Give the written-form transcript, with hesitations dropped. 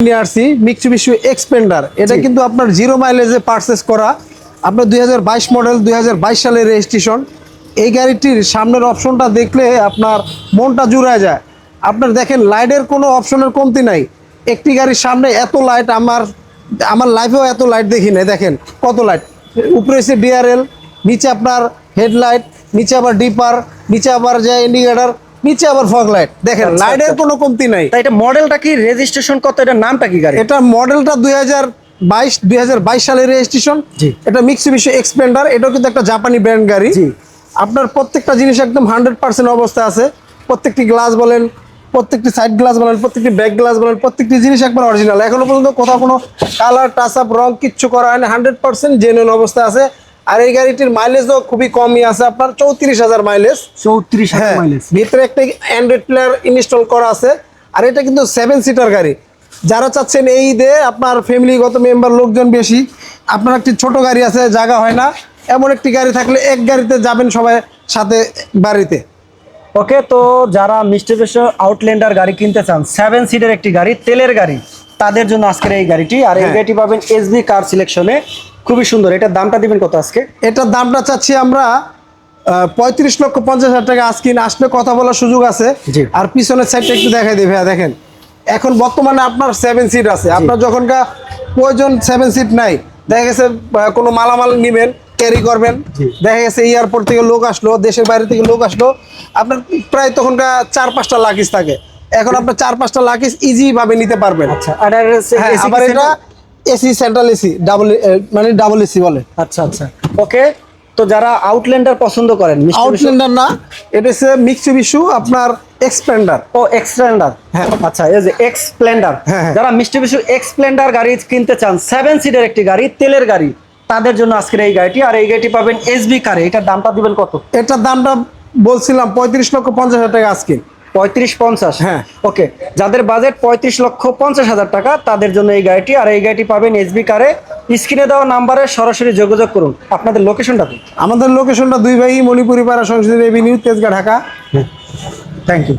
নিয়ে আসছি Mitsubishi expander. এটা কিন্তু আপনার 0 মাইলেজে পারচেস করা, আপনার 2022 মডেল, 2022 সালের রেজিস্ট্রেশন। এই গাড়িটির সামনের অপশনটা দেখলে আপনার মনটা জুড়ায় যায়। আপনার দেখেন লাইটের কোনো অপশনের কমতি নাই। একটি গাড়ির সামনে এত লাইট আমার লাইফেও এত লাইট দেখি নাই। দেখেন কত লাইট, উপরে এসে ডিআরএল, নিচে আপনার হেডলাইট, নিচে আবার ডিপার, নিচে আবার যায় ইন্ডিকেটার, নিচে আবার ফগ লাইট। দেখেন লাইটের কোনো কমতি নাই। তাই এটা মডেলটা কি, রেজিস্ট্রেশন কত, এটার নামটা কি গাড়ি? এটা মডেলটা 2022 সালের রেজিস্ট্রেশন। এটা মিৎসুবিশি এক্সপেন্ডার। এটাও কিন্তু একটা জাপানি ব্র্যান্ড গাড়ি। আপনার প্রত্যেকটা জিনিস একদম 100% অবস্থা আছে। প্রত্যেকটি গ্লাস বলেন, প্রত্যেকটি সাইড গ্লাস বলেন, প্রত্যেকটি ব্যাক গ্লাস বলেন, প্রত্যেকটি জিনিস একবার অরিজিনাল। এখনো পর্যন্ত কোথাও কোনো কালার টাচ আপ রং কিচ্ছু করা হয়নি, 100% জেনুইন অবস্থা আছে। আর এই গাড়িটির মাইলেজও খুবই কমই আছে, আপনার 34,000 মাইলেজ। 34,000 মাইলেজ। ভিতরে একটা অ্যান্ড্রয়েড প্লেয়ার ইনস্টল করা আছে। আর এটা কিন্তু 7 সিটার গাড়ি। যারা চাচ্ছেন এই ঈদে আপনার ফ্যামিলিগত মেম্বার লোকজন বেশি, আপনার একটি ছোট গাড়ি আছে, জায়গা হয় না, এমন একটি গাড়ি থাকলে এক গাড়িতে যাবেন সবাই সাথে বাড়িতে। ওকে, তো যারা মিৎসুবিশি আউটল্যান্ডার গাড়ি কিনতে চান, 7 সিটের একটি গাড়ি, তেলের গাড়ি, তাদের জন্য আজকের এই গাড়িটি। আর এই গাড়িটি পাবেন এসবি কার সিলেকশনে, খুবই সুন্দর। এটার দামটা দিবেন কত আজকে? এটার দামটা চাচ্ছি আমরা 35,50,000 টাকা। আজকে আসলে কথা বলার সুযোগ আছে। আর পিছনের সাইডটা একটু দেখাই দিই ভাইয়া। দেখেন এখন বর্তমানে আপনার 7 সিট আছে। আপনার যখনকার প্রয়োজন 7 সিট নাই, দেখা গেছে কোনো মালামাল নেবেন, ক্যারি করবেন, দেখা গেছে এয়ারপোর্ট থেকে লোক আসলো, দেশের বাইরে থেকে লোক আসলো, আপনার প্রায় তখনকার 4-5টা লাকিজ থাকে। এখন আপনার 4-5টা লাকিজ ইজি ভাবে নিতে পারবেন। আচ্ছা, আবার এটা AC, central AC, double AC বলে। আচ্ছা আচ্ছা, ওকে। তো যারা আউটল্যান্ডার পছন্দ করেন, আউটল্যান্ডার না, এটা হচ্ছে মিৎসুবিশি আপনার এক্সপেন্ডার। ও এক্সপ্লেন্ডার, হ্যাঁ আচ্ছা, এই যে এক্সপ্লেন্ডার। যারা মিৎসুবিশি এক্সপ্লেন্ডার গাড়ি কিনতে চান, 7 সিটের একটি গাড়ি, তেলের গাড়ি, তাদের জন্য আজকের এই গাড়িটি। আর এই গাড়িটি পাবেন এসবি কারে। এটার দামটা দিবেন কত? এটার দামটা বলছিলাম 35,50,000 টাকা আজকে। 35-50, হ্যাঁ। ওকে, যাদের বাজেট 35,50,000 টাকা, তাদের জন্য এই গাড়িটি। আর এই গাড়িটি পাবেন এসবি কারে। স্ক্রিনে দেওয়া নাম্বারে সরাসরি যোগাযোগ করুন। আপনাদের লোকেশনটা কি? আমাদের লোকেশনটা 2 ভাই, মণিপুরি পাড়া, সংসদীয় avenue, Tejgaon, Dhaka. Thank you.